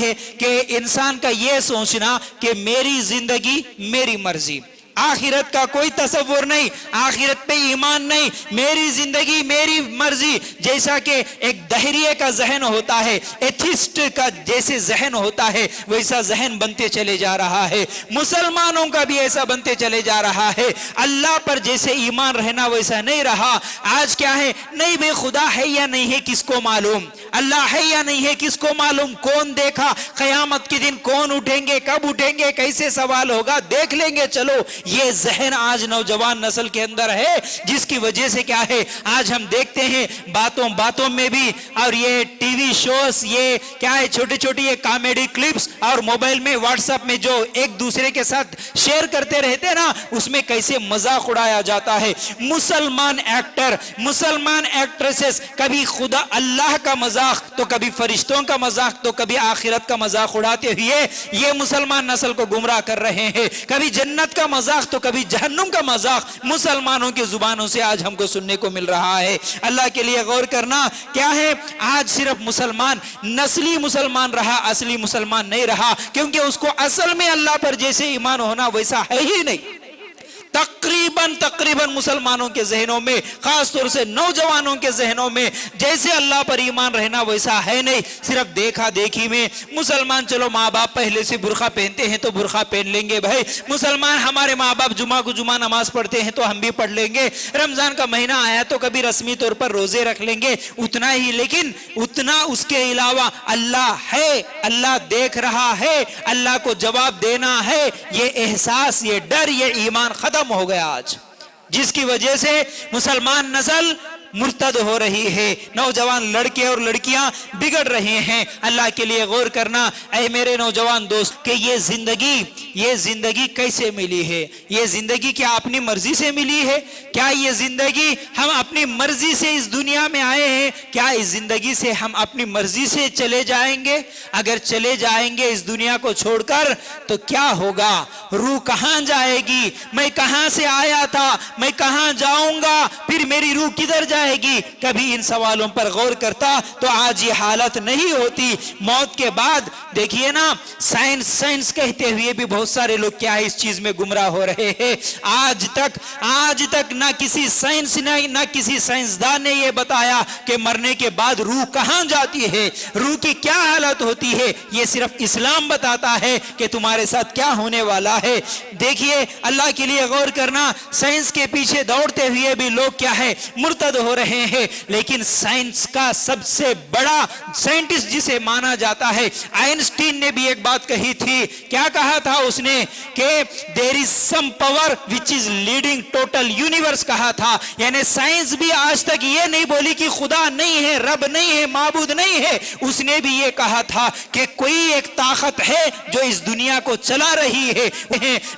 ہیں کہ انسان کا یہ سوچنا کہ میری زندگی میری مرضی، آخرت کا کوئی تصور نہیں، آخرت پہ ایمان نہیں، میری زندگی میری مرضی، جیسا کہ ایک دہریے کا ذہن ہوتا ہے، ایتھسٹ کا جیسے ذہن ہوتا ہے ویسا ذہن بنتے چلے جا رہا ہے، مسلمانوں کا بھی ایسا بنتے چلے جا رہا ہے، اللہ پر جیسے ایمان رہنا ویسا نہیں رہا۔ آج کیا ہے، نہیں بے خدا ہے یا نہیں ہے کس کو معلوم، اللہ ہے یا نہیں ہے کس کو معلوم، کون دیکھا، قیامت کے دن کون اٹھیں گے، کب اٹھیں گے، کیسے سوال ہوگا، دیکھ لیں گے چلو، یہ ذہن آج نوجوان نسل کے اندر ہے، جس کی وجہ سے کیا ہے، آج ہم دیکھتے ہیں باتوں میں بھی، اور یہ ٹی وی شوز، یہ کیا ہے، چھوٹی چھوٹی یہ کامیڈی کلپس، اور موبائل میں واٹس ایپ میں جو ایک دوسرے کے ساتھ شیئر کرتے رہتے نا، اس میں کیسے مذاق اڑایا جاتا ہے۔ مسلمان ایکٹر، مسلمان ایکٹریسز کبھی خدا اللہ کا مذاق تو کبھی فرشتوں کا مذاق تو کبھی آخرت کا مذاق اڑاتے ہوئے یہ مسلمان نسل کو گمراہ کر رہے ہیں، کبھی جنت کا مذاق تو کبھی جہنم کا مذاق مسلمانوں کی زبانوں سے آج ہم کو سننے کو مل رہا ہے۔ اللہ کے لیے غور کرنا، کیا ہے، آج صرف مسلمان نسلی مسلمان رہا، اصلی مسلمان نہیں رہا، کیونکہ اس کو اصل میں اللہ پر جیسے ایمان ہونا ویسا ہے ہی نہیں۔ تقریباً مسلمانوں کے ذہنوں میں، خاص طور سے نوجوانوں کے ذہنوں میں جیسے اللہ پر ایمان رہنا ویسا ہے نہیں، صرف دیکھا دیکھی میں مسلمان، چلو ماں باپ پہلے سے برقع پہنتے ہیں تو برقع پہن لیں گے، بھائی مسلمان ہمارے ماں باپ جمعہ کو جمعہ نماز پڑھتے ہیں تو ہم بھی پڑھ لیں گے، رمضان کا مہینہ آیا تو کبھی رسمی طور پر روزے رکھ لیں گے، اتنا ہی، لیکن اتنا اس کے علاوہ اللہ ہے، اللہ دیکھ رہا ہے، اللہ کو جواب دینا ہے، یہ احساس، یہ ڈر، یہ ایمان ختم ہو گیا آج، جس کی وجہ سے مسلمان نسل مرتد ہو رہی ہے، نوجوان لڑکے اور لڑکیاں بگڑ رہے ہیں۔ اللہ کے لیے غور کرنا، اے میرے نوجوان دوست، کہ یہ زندگی کیسے ملی ہے؟ یہ زندگی کیا اپنی مرضی سے ملی ہے؟ کیا یہ زندگی ہم اپنی مرضی سے اس دنیا میں آئے ہیں؟ کیا اس زندگی سے ہم اپنی مرضی سے چلے جائیں گے؟ اگر چلے جائیں گے اس دنیا کو چھوڑ کر تو کیا ہوگا؟ روح کہاں جائے گی؟ میں کہاں سے آیا تھا؟ میں کہاں جاؤں گا؟ پھر میری روح کدھر جائے گی؟ کبھی ان سوالوں پر غور کرتا تو آج یہ حالت نہیں ہوتی۔ موت کے بعد دیکھیے نا، سائنس کہتے ہوئے بھی بہت سارے لوگ کیا ہے اس چیز میں گمراہ ہو رہے ہیں۔ آج تک نہ کسی سائنسدان نے یہ بتایا کہ مرنے کے بعد روح کہاں جاتی ہے، روح کی کیا حالت ہوتی ہے، یہ صرف اسلام بتاتا ہے کہ تمہارے ساتھ کیا ہونے والا ہے۔ دیکھیے، اللہ کے لیے غور کرنا، سائنس کے پیچھے دوڑتے ہوئے بھی لوگ کیا ہے، مرتد ہو رہے ہیں، لیکن سائنس کا سب سے بڑا سائنٹسٹ جسے مانا جاتا ہے، آئنسٹین نے بھی ایک بات کہی تھی۔ کیا کہا تھا اس نے؟ کہ there is some power which is leading total universe کہا تھا، یعنی سائنس بھی آج تک یہ نہیں بولی کہ خدا نہیں ہے، رب نہیں ہے، معبود نہیں ہے، اس نے بھی یہ کہا تھا کہ کوئی ایک طاقت ہے جو اس دنیا کو چلا رہی ہے۔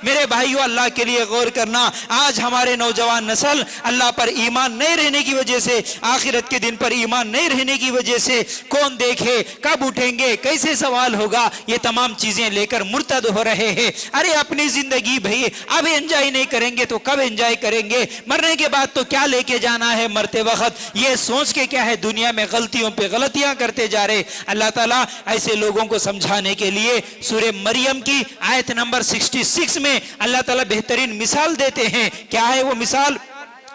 میرے بھائیو، اللہ کے لیے غور کرنا، آج ہمارے نوجوان نسل اللہ پر ایمان نہیں رہنے کی وجہ سے، آخرت کے دن پر ایمان نہیں رہنے کی وجہ سے، کون دیکھے، کب اٹھیں گے، کیسے سوال ہوگا، یہ تمام چیزیں لے کر مرتد ہو رہے ہیں۔ ارے اپنی زندگی بھائی اب انجوائے نہیں کریں گے تو کب انجوائے کریں گے؟ مرنے کے بعد تو کیا لے کے جانا ہے مرتے وقت؟ یہ سوچ کے کیا ہے دنیا میں غلطیوں پہ غلطیاں کرتے جا رہے۔ اللہ تعالیٰ ایسے لوگوں کو سمجھانے کے لیے سورہ مریم کی آیت نمبر 66 میں اللہ تعالیٰ بہترین مثال دیتے ہیں۔ کیا ہے وہ مثال؟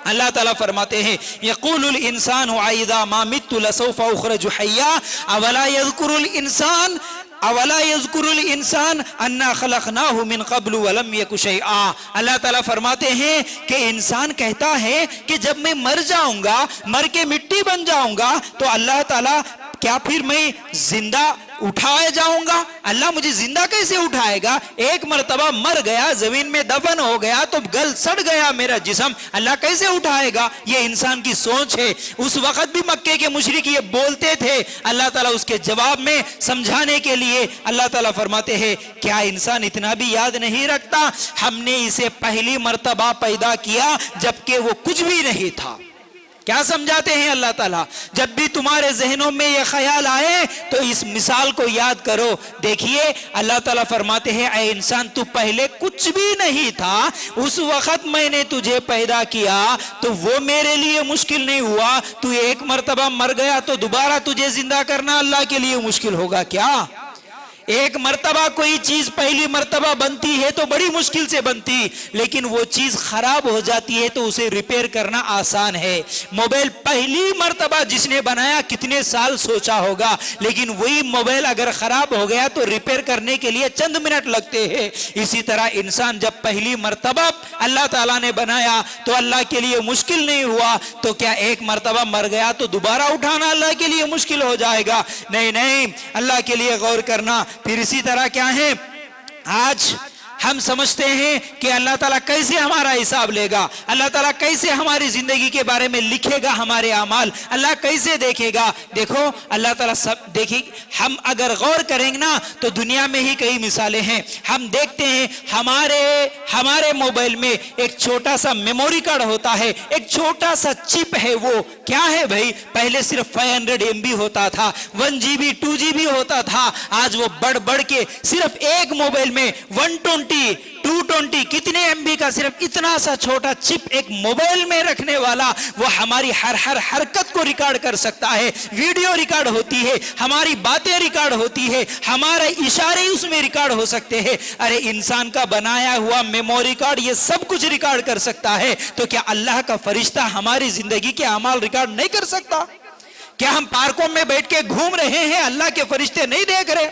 اللہ تعالیٰ فرماتے ہیں، یقول الانسان اذا ما مت لسوف اخرج حیا اولا یذکر الانسان انا خلقناہ من قبل ولم یک شیئا۔ اللہ تعالیٰ فرماتے ہیں کہ انسان کہتا ہے کہ جب میں مر جاؤں گا، مر کے مٹی بن جاؤں گا تو اللہ تعالیٰ کیا پھر میں زندہ اٹھائے جاؤں گا؟ اللہ مجھے زندہ کیسے اٹھائے گا؟ ایک مرتبہ مر گیا، زمین میں دفن ہو گیا تو گل سڑ گیا میرا جسم، اللہ کیسے اٹھائے گا؟ یہ انسان کی سوچ ہے۔ اس وقت بھی مکے کے مشرک یہ بولتے تھے، اللہ تعالیٰ اس کے جواب میں سمجھانے کے لیے اللہ تعالیٰ فرماتے ہیں، کیا انسان اتنا بھی یاد نہیں رکھتا ہم نے اسے پہلی مرتبہ پیدا کیا جبکہ وہ کچھ بھی نہیں تھا؟ کیا سمجھاتے ہیں اللہ تعالیٰ؟ جب بھی تمہارے ذہنوں میں یہ خیال آئے تو اس مثال کو یاد کرو۔ دیکھیے اللہ تعالیٰ فرماتے ہیں، اے انسان تو پہلے کچھ بھی نہیں تھا، اس وقت میں نے تجھے پیدا کیا تو وہ میرے لیے مشکل نہیں ہوا، تو ایک مرتبہ مر گیا تو دوبارہ تجھے زندہ کرنا اللہ کے لیے مشکل ہوگا کیا؟ ایک مرتبہ کوئی چیز پہلی مرتبہ بنتی ہے تو بڑی مشکل سے بنتی، لیکن وہ چیز خراب ہو جاتی ہے تو اسے ریپیئر کرنا آسان ہے۔ موبائل پہلی مرتبہ جس نے بنایا کتنے سال سوچا ہوگا، لیکن وہی موبائل اگر خراب ہو گیا تو ریپیئر کرنے کے لیے چند منٹ لگتے ہیں۔ اسی طرح انسان جب پہلی مرتبہ اللہ تعالیٰ نے بنایا تو اللہ کے لیے مشکل نہیں ہوا، تو کیا ایک مرتبہ مر گیا تو دوبارہ اٹھانا اللہ کے لیے مشکل ہو جائے گا؟ نہیں، اللہ کے لیے غور کرنا۔ پھر اسی طرح کیا ہے، آج ہم سمجھتے ہیں کہ اللہ تعالیٰ کیسے ہمارا حساب لے گا، اللہ تعالیٰ کیسے ہماری زندگی کے بارے میں لکھے گا ہمارے اعمال، اللہ کیسے دیکھے گا۔ دیکھو اللہ تعالیٰ سب دیکھیں، ہم اگر غور کریں گے نا تو دنیا میں ہی کئی مثالیں ہیں۔ ہم دیکھتے ہیں ہمارے موبائل میں ایک چھوٹا سا میموری کارڈ ہوتا ہے، ایک چھوٹا سا چپ ہے، وہ کیا ہے بھائی؟ پہلے صرف 500 MB ہوتا تھا، 1 GB 2 GB ہوتا تھا، آج وہ بڑھ کے صرف ایک موبائل میں 120 220 کتنے MB کا صرف اتنا سا چھوٹا چپ ایک موبائل میں رکھنے والا، وہ ہماری ہر حرکت کو ریکارڈ کر سکتا ہے، ویڈیو ریکارڈ ہوتی ہے، ہماری باتیں ریکارڈ ہوتی ہے، ہمارے اشارے اس میں ریکارڈ ہو سکتے ہیں۔ ارے انسان کا بنایا ہوا میموری کارڈ یہ سب کچھ ریکارڈ کر سکتا ہے، تو کیا اللہ کا فرشتہ ہماری زندگی کے اعمال ریکارڈ نہیں کر سکتا؟ کیا ہم پارکوں میں بیٹھ کے گھوم رہے ہیں، اللہ کے فرشتے نہیں دیکھ رہے؟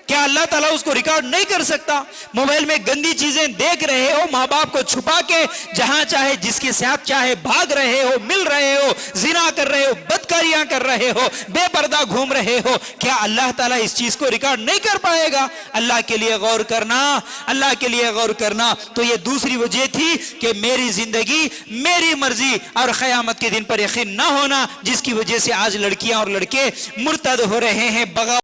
کیا اللہ تعالیٰ اس کو ریکارڈ نہیں کر سکتا؟ موبائل میں گندی چیزیں دیکھ رہے ہو، ماں باپ کو چھپا کے جہاں چاہے جس کے ساتھ چاہے بھاگ رہے ہو، مل رہے ہو، زنا کر رہے ہو، بدکاریاں کر رہے ہو، بے پردہ گھوم رہے ہو، کیا اللہ تعالیٰ اس چیز کو ریکارڈ نہیں کر پائے گا؟ اللہ کے لیے غور کرنا، اللہ کے لیے غور کرنا۔ تو یہ دوسری وجہ تھی کہ میری زندگی میری مرضی اور قیامت کے دن پر یقین نہ ہونا، جس کی وجہ سے آج لڑکیاں اور لڑکے مرتد ہو رہے ہیں، بغاوت